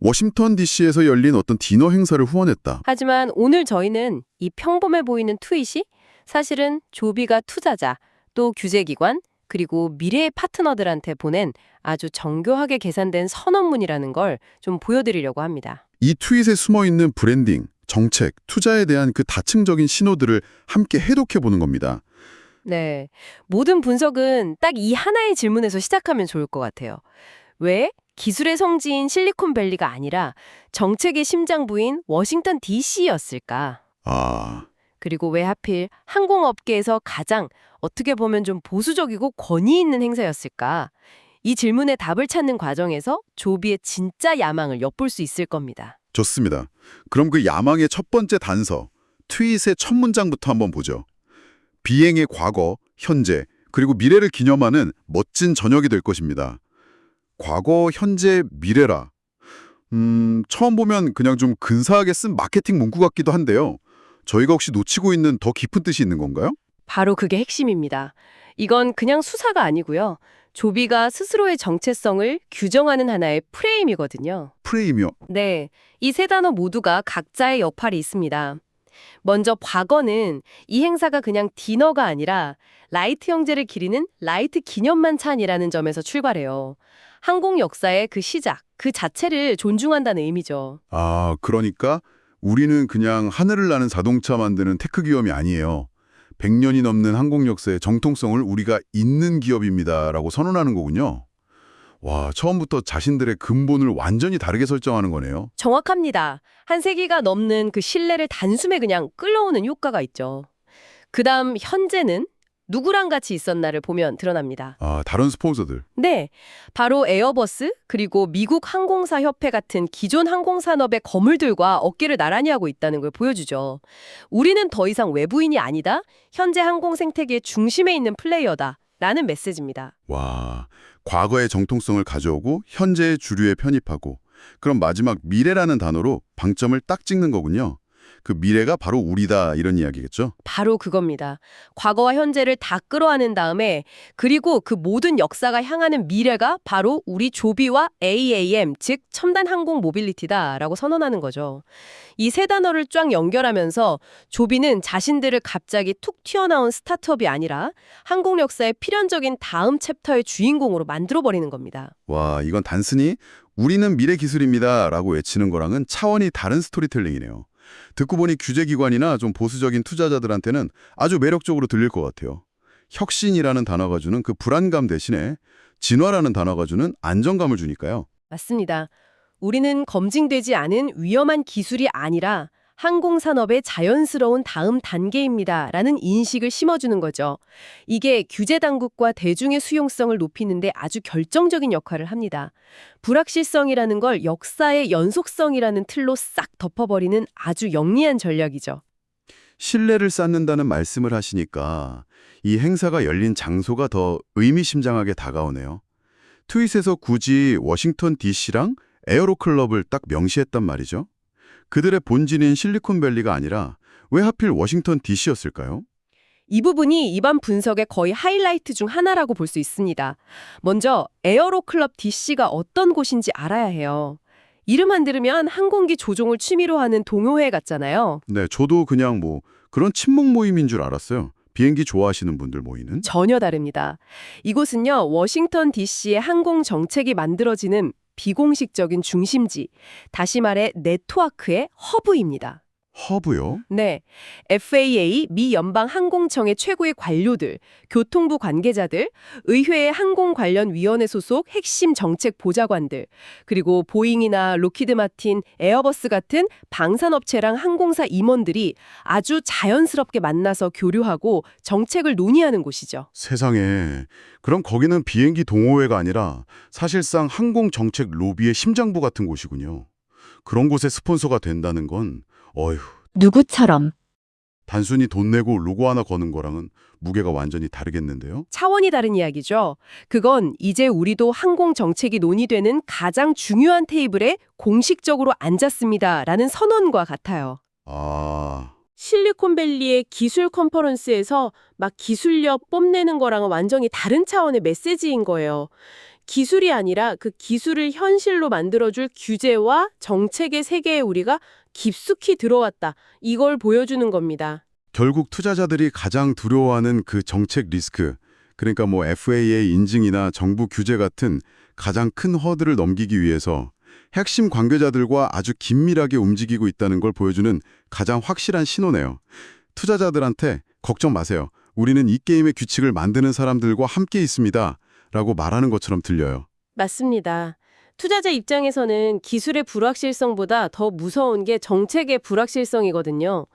워싱턴 DC에서 열린 어떤 디너 행사를 후원했다. 하지만 오늘 저희는 이 평범해 보이는 트윗이 사실은 조비가 투자자, 또 규제기관, 그리고 미래의 파트너들한테 보낸 아주 정교하게 계산된 선언문이라는 걸 좀 보여드리려고 합니다. 이 트윗에 숨어있는 브랜딩, 정책, 투자에 대한 그 다층적인 신호들을 함께 해독해보는 겁니다. 네, 모든 분석은 딱 이 하나의 질문에서 시작하면 좋을 것 같아요. 왜 기술의 성지인 실리콘밸리가 아니라 정책의 심장부인 워싱턴 DC였을까? 아, 그리고 왜 하필 항공업계에서 가장 어떻게 보면 좀 보수적이고 권위 있는 행사였을까? 이 질문에 답을 찾는 과정에서 조비의 진짜 야망을 엿볼 수 있을 겁니다. 좋습니다. 그럼 그 야망의 첫 번째 단서, 트윗의 첫 문장부터 한번 보죠. 비행의 과거, 현재, 그리고 미래를 기념하는 멋진 저녁이 될 것입니다. 과거, 현재, 미래라. 처음 보면 그냥 좀 근사하게 쓴 마케팅 문구 같기도 한데요. 저희가 혹시 놓치고 있는 더 깊은 뜻이 있는 건가요? 바로 그게 핵심입니다. 이건 그냥 수사가 아니고요. 조비가 스스로의 정체성을 규정하는 하나의 프레임이거든요. 프레임이요. 네, 이 세 단어 모두가 각자의 역할이 있습니다. 먼저 과거는 이 행사가 그냥 디너가 아니라 라이트 형제를 기리는 라이트 기념만찬이라는 점에서 출발해요. 항공 역사의 그 시작, 그 자체를 존중한다는 의미죠. 아, 그러니까 우리는 그냥 하늘을 나는 자동차 만드는 테크 기업이 아니에요. 100년이 넘는 항공 역사의 정통성을 우리가 잇는 기업입니다라고 선언하는 거군요. 와, 처음부터 자신들의 근본을 완전히 다르게 설정하는 거네요. 정확합니다. 한 세기가 넘는 그 신뢰를 단숨에 그냥 끌어오는 효과가 있죠. 그다음 현재는 누구랑 같이 있었나를 보면 드러납니다. 아, 다른 스폰서들. 네, 바로 에어버스 그리고 미국 항공사 협회 같은 기존 항공산업의 거물들과 어깨를 나란히 하고 있다는 걸 보여주죠. 우리는 더 이상 외부인이 아니다. 현재 항공 생태계의 중심에 있는 플레이어다. 라는 메시지입니다. 와, 과거의 정통성을 가져오고 현재의 주류에 편입하고 그럼 마지막 미래라는 단어로 방점을 딱 찍는 거군요. 그 미래가 바로 우리다 이런 이야기겠죠? 바로 그겁니다. 과거와 현재를 다 끌어안은 다음에 그리고 그 모든 역사가 향하는 미래가 바로 우리 조비와 AAM, 즉 첨단 항공 모빌리티다라고 선언하는 거죠. 이 세 단어를 쫙 연결하면서 조비는 자신들을 갑자기 툭 튀어나온 스타트업이 아니라 항공 역사의 필연적인 다음 챕터의 주인공으로 만들어버리는 겁니다. 와, 이건 단순히 우리는 미래 기술입니다 라고 외치는 거랑은 차원이 다른 스토리텔링이네요. 듣고 보니 규제기관이나 좀 보수적인 투자자들한테는 아주 매력적으로 들릴 것 같아요. 혁신이라는 단어가 주는 그 불안감 대신에 진화라는 단어가 주는 안정감을 주니까요. 맞습니다. 우리는 검증되지 않은 위험한 기술이 아니라 항공산업의 자연스러운 다음 단계입니다. 라는 인식을 심어주는 거죠. 이게 규제당국과 대중의 수용성을 높이는 데 아주 결정적인 역할을 합니다. 불확실성이라는 걸 역사의 연속성이라는 틀로 싹 덮어버리는 아주 영리한 전략이죠. 신뢰를 쌓는다는 말씀을 하시니까 이 행사가 열린 장소가 더 의미심장하게 다가오네요. 트윗에서 굳이 워싱턴 DC랑 에어로클럽을 딱 명시했단 말이죠. 그들의 본진인 실리콘밸리가 아니라 왜 하필 워싱턴 DC였을까요? 이 부분이 이번 분석의 거의 하이라이트 중 하나라고 볼 수 있습니다. 먼저 에어로클럽 DC가 어떤 곳인지 알아야 해요. 이름만 들으면 항공기 조종을 취미로 하는 동호회 같잖아요. 네, 저도 그냥 그런 친목 모임인 줄 알았어요. 비행기 좋아하시는 분들 모이는. 전혀 다릅니다. 이곳은요, 워싱턴 DC의 항공 정책이 만들어지는 비공식적인 중심지, 다시 말해 네트워크의 허브입니다. 허브요? 네, FAA 미 연방항공청의 최고의 관료들, 교통부 관계자들, 의회의 항공 관련 위원회 소속 핵심 정책 보좌관들, 그리고 보잉이나 로키드 마틴, 에어버스 같은 방산업체랑 항공사 임원들이 아주 자연스럽게 만나서 교류하고 정책을 논의하는 곳이죠. 세상에. 그럼 거기는 비행기 동호회가 아니라 사실상 항공 정책 로비의 심장부 같은 곳이군요. 그런 곳에 스폰서가 된다는 건 어휴, 누구처럼 단순히 돈 내고 로고 하나 거는 거랑은 무게가 완전히 다르겠는데요? 차원이 다른 이야기죠. 그건 이제 우리도 항공 정책이 논의되는 가장 중요한 테이블에 공식적으로 앉았습니다라는 선언과 같아요. 아, 실리콘밸리의 기술 컨퍼런스에서 막 기술력 뽐내는 거랑은 완전히 다른 차원의 메시지인 거예요. 기술이 아니라 그 기술을 현실로 만들어줄 규제와 정책의 세계에 우리가 깊숙이 들어왔다. 이걸 보여주는 겁니다. 결국 투자자들이 가장 두려워하는 그 정책 리스크, 그러니까 뭐 FAA 인증이나 정부 규제 같은 가장 큰 허들을 넘기기 위해서 핵심 관계자들과 아주 긴밀하게 움직이고 있다는 걸 보여주는 가장 확실한 신호네요. 투자자들한테 걱정 마세요. 우리는 이 게임의 규칙을 만드는 사람들과 함께 있습니다. 라고 말하는 것처럼 들려요. 맞습니다. 투자자 입장에서는 기술의 불확실성보다 더 무서운 게 정책의 불확실성이거든요.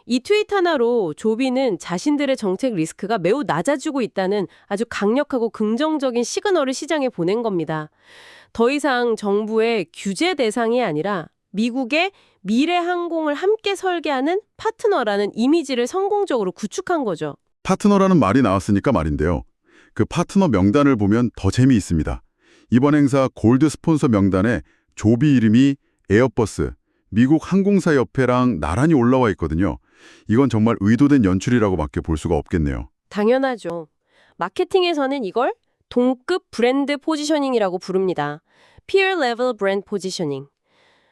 이 트윗 하나로 조비는 자신들의 정책 리스크가 매우 낮아지고 있다는 아주 강력하고 긍정적인 시그널을 시장에 보낸 겁니다. 더 이상 정부의 규제 대상이 아니라 미국의 미래 항공을 함께 설계하는 파트너라는 이미지를 성공적으로 구축한 거죠. 파트너라는 말이 나왔으니까 말인데요. 그 파트너 명단을 보면 더 재미있습니다. 이번 행사 골드 스폰서 명단에 조비 이름이 에어버스, 미국 항공사협회랑 나란히 올라와 있거든요. 이건 정말 의도된 연출이라고밖에 볼 수가 없겠네요. 당연하죠. 마케팅에서는 이걸 동급 브랜드 포지셔닝이라고 부릅니다. Peer Level Brand Positioning.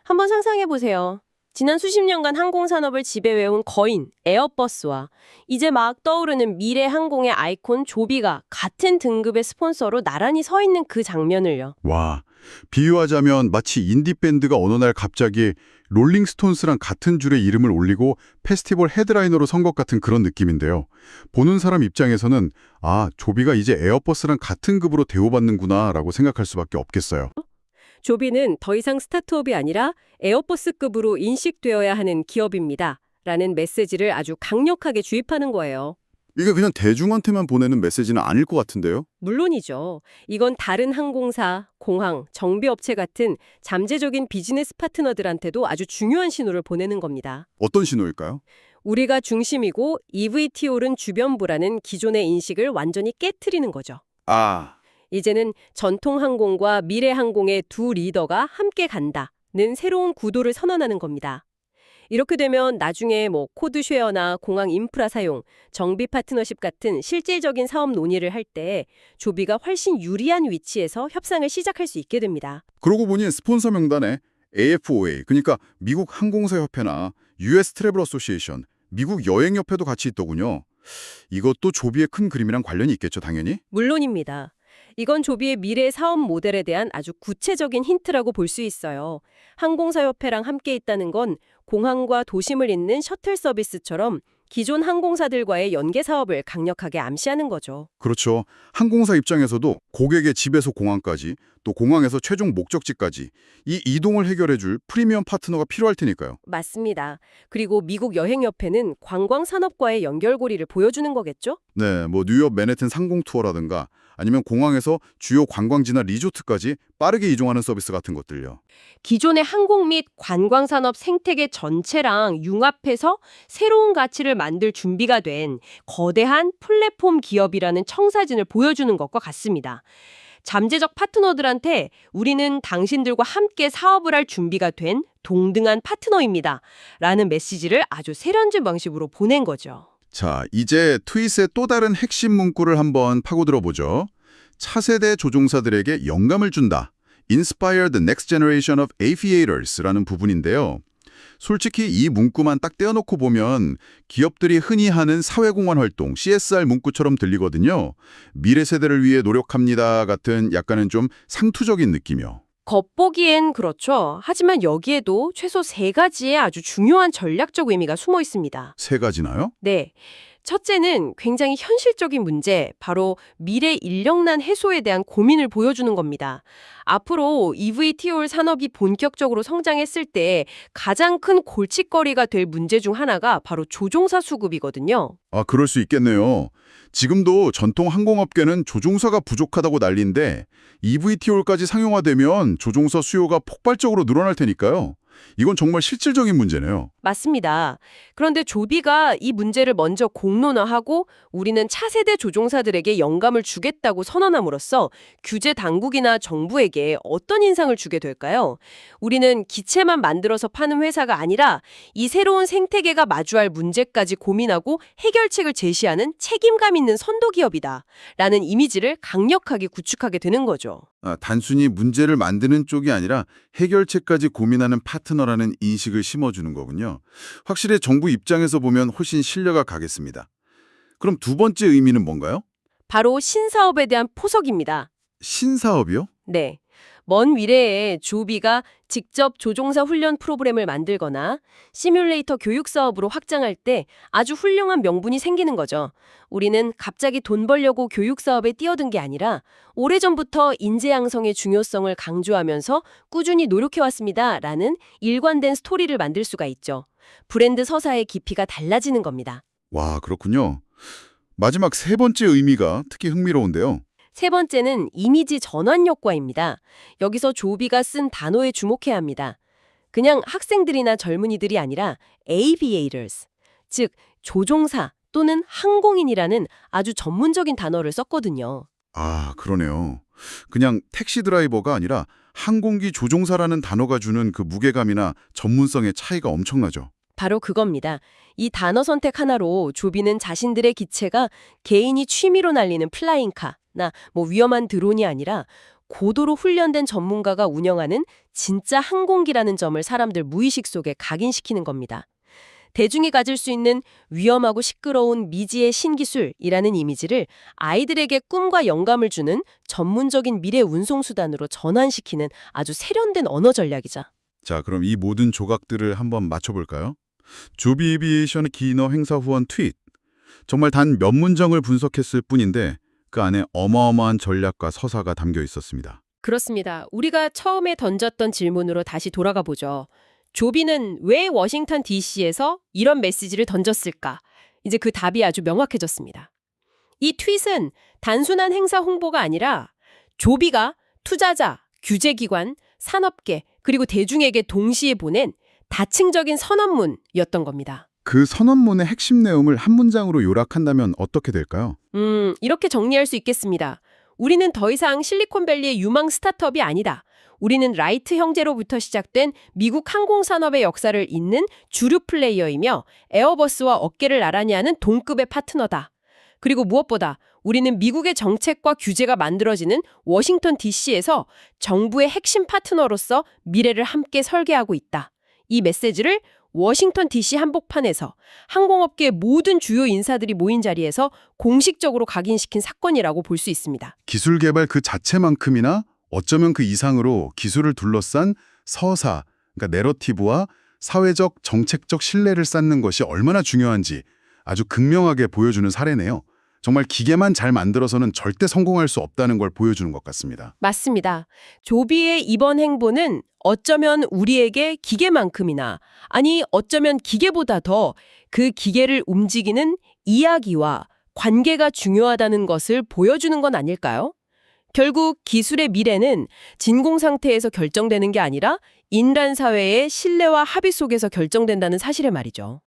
한번 상상해 보세요. 지난 수십 년간 항공산업을 지배해온 거인 에어버스와 이제 막 떠오르는 미래 항공의 아이콘 조비가 같은 등급의 스폰서로 나란히 서 있는 그 장면을요. 와, 비유하자면 마치 인디밴드가 어느 날 갑자기 롤링스톤스랑 같은 줄의 이름을 올리고 페스티벌 헤드라이너로 선 것 같은 그런 느낌인데요. 보는 사람 입장에서는 아, 조비가 이제 에어버스랑 같은 급으로 대우받는구나 라고 생각할 수밖에 없겠어요. 조비는 더 이상 스타트업이 아니라 에어버스급으로 인식되어야 하는 기업입니다. 라는 메시지를 아주 강력하게 주입하는 거예요. 이게 그냥 대중한테만 보내는 메시지는 아닐 것 같은데요? 물론이죠. 이건 다른 항공사, 공항, 정비업체 같은 잠재적인 비즈니스 파트너들한테도 아주 중요한 신호를 보내는 겁니다. 어떤 신호일까요? 우리가 중심이고 EVTO는 주변부라는 기존의 인식을 완전히 깨트리는 거죠. 아, 이제는 전통 항공과 미래 항공의 두 리더가 함께 간다는 새로운 구도를 선언하는 겁니다. 이렇게 되면 나중에 코드쉐어나 공항 인프라 사용, 정비 파트너십 같은 실질적인 사업 논의를 할 때 조비가 훨씬 유리한 위치에서 협상을 시작할 수 있게 됩니다. 그러고 보니 스폰서 명단에 AFOA, 그러니까 미국 항공사협회나 US 트래블 어소시에이션, 미국 여행협회도 같이 있더군요. 이것도 조비의 큰 그림이랑 관련이 있겠죠, 당연히? 물론입니다. 이건 조비의 미래 사업 모델에 대한 아주 구체적인 힌트라고 볼 수 있어요. 항공사협회랑 함께 있다는 건 공항과 도심을 잇는 셔틀 서비스처럼 기존 항공사들과의 연계 사업을 강력하게 암시하는 거죠. 그렇죠. 항공사 입장에서도 고객의 집에서 공항까지, 또 공항에서 최종 목적지까지 이 이동을 해결해줄 프리미엄 파트너가 필요할 테니까요. 맞습니다. 그리고 미국 여행협회는 관광산업과의 연결고리를 보여주는 거겠죠? 네, 뉴욕 맨해튼 상공 투어라든가 아니면 공항에서 주요 관광지나 리조트까지 빠르게 이동하는 서비스 같은 것들요. 기존의 항공 및 관광산업 생태계 전체랑 융합해서 새로운 가치를 만들 준비가 된 거대한 플랫폼 기업이라는 청사진을 보여주는 것과 같습니다. 잠재적 파트너들한테 우리는 당신들과 함께 사업을 할 준비가 된 동등한 파트너입니다. 라는 메시지를 아주 세련된 방식으로 보낸 거죠. 자, 이제 트윗의 또 다른 핵심 문구를 한번 파고들어 보죠. 차세대 조종사들에게 영감을 준다. Inspire the next generation of aviators라는 부분인데요. 솔직히 이 문구만 딱 떼어놓고 보면 기업들이 흔히 하는 사회공헌 활동, CSR 문구처럼 들리거든요. 미래 세대를 위해 노력합니다 같은 약간은 좀 상투적인 느낌이요. 겉보기엔 그렇죠. 하지만 여기에도 최소 3가지의 아주 중요한 전략적 의미가 숨어 있습니다. 3가지나요? 네. 첫째는 굉장히 현실적인 문제, 바로 미래 인력난 해소에 대한 고민을 보여주는 겁니다. 앞으로 EVTOL 산업이 본격적으로 성장했을 때 가장 큰 골칫거리가 될 문제 중 하나가 바로 조종사 수급이거든요. 아, 그럴 수 있겠네요. 지금도 전통 항공업계는 조종사가 부족하다고 난리인데 EVTOL까지 상용화되면 조종사 수요가 폭발적으로 늘어날 테니까요. 이건 정말 실질적인 문제네요. 맞습니다. 그런데 조비가 이 문제를 먼저 공론화하고 우리는 차세대 조종사들에게 영감을 주겠다고 선언함으로써 규제 당국이나 정부에게 어떤 인상을 주게 될까요? 우리는 기체만 만들어서 파는 회사가 아니라 이 새로운 생태계가 마주할 문제까지 고민하고 해결책을 제시하는 책임감 있는 선도 기업이다. 라는 이미지를 강력하게 구축하게 되는 거죠. 단순히 문제를 만드는 쪽이 아니라 해결책까지 고민하는 파트너라는 인식을 심어주는 거군요. 확실히 정부 입장에서 보면 훨씬 신뢰가 가겠습니다. 그럼 두 번째 의미는 뭔가요? 바로 신사업에 대한 포석입니다. 신사업이요? 네. 먼 미래에 조비가 직접 조종사 훈련 프로그램을 만들거나 시뮬레이터 교육 사업으로 확장할 때 아주 훌륭한 명분이 생기는 거죠. 우리는 갑자기 돈 벌려고 교육 사업에 뛰어든 게 아니라 오래전부터 인재 양성의 중요성을 강조하면서 꾸준히 노력해왔습니다. 라는 일관된 스토리를 만들 수가 있죠. 브랜드 서사의 깊이가 달라지는 겁니다. 와, 그렇군요. 마지막 세 번째 의미가 특히 흥미로운데요. 세 번째는 이미지 전환 효과입니다. 여기서 조비가 쓴 단어에 주목해야 합니다. 그냥 학생들이나 젊은이들이 아니라 aviators, 즉 조종사 또는 항공인이라는 아주 전문적인 단어를 썼거든요. 아, 그러네요. 그냥 택시 드라이버가 아니라 항공기 조종사라는 단어가 주는 그 무게감이나 전문성의 차이가 엄청나죠. 바로 그겁니다. 이 단어 선택 하나로 조비는 자신들의 기체가 개인이 취미로 날리는 플라잉카, 위험한 드론이 아니라 고도로 훈련된 전문가가 운영하는 진짜 항공기라는 점을 사람들 무의식 속에 각인시키는 겁니다. 대중이 가질 수 있는 위험하고 시끄러운 미지의 신기술이라는 이미지를 아이들에게 꿈과 영감을 주는 전문적인 미래 운송수단으로 전환시키는 아주 세련된 언어 전략이죠. 자, 그럼 이 모든 조각들을 한번 맞춰볼까요? 조비 에비에이션의 기너 행사 후원 트윗. 정말 단 몇 문장을 분석했을 뿐인데 그 안에 어마어마한 전략과 서사가 담겨 있었습니다. 그렇습니다. 우리가 처음에 던졌던 질문으로 다시 돌아가 보죠. 조비는 왜 워싱턴 DC에서 이런 메시지를 던졌을까? 이제 그 답이 아주 명확해졌습니다. 이 트윗은 단순한 행사 홍보가 아니라 조비가 투자자, 규제기관, 산업계, 그리고 대중에게 동시에 보낸 다층적인 선언문이었던 겁니다. 그 선언문의 핵심 내용을 한 문장으로 요약한다면 어떻게 될까요? 이렇게 정리할 수 있겠습니다. 우리는 더 이상 실리콘밸리의 유망 스타트업이 아니다. 우리는 라이트 형제로부터 시작된 미국 항공산업의 역사를 잇는 주류 플레이어이며 에어버스와 어깨를 나란히 하는 동급의 파트너다. 그리고 무엇보다 우리는 미국의 정책과 규제가 만들어지는 워싱턴 DC에서 정부의 핵심 파트너로서 미래를 함께 설계하고 있다. 이 메시지를 워싱턴 DC 한복판에서 항공업계의 모든 주요 인사들이 모인 자리에서 공식적으로 각인시킨 사건이라고 볼 수 있습니다. 기술 개발 그 자체만큼이나 어쩌면 그 이상으로 기술을 둘러싼 서사, 그러니까 내러티브와 사회적, 정책적 신뢰를 쌓는 것이 얼마나 중요한지 아주 극명하게 보여주는 사례네요. 정말 기계만 잘 만들어서는 절대 성공할 수 없다는 걸 보여주는 것 같습니다. 맞습니다. 조비의 이번 행보는 어쩌면 우리에게 기계만큼이나, 아니 어쩌면 기계보다 더 그 기계를 움직이는 이야기와 관계가 중요하다는 것을 보여주는 건 아닐까요? 결국 기술의 미래는 진공 상태에서 결정되는 게 아니라 인간 사회의 신뢰와 합의 속에서 결정된다는 사실에 말이죠.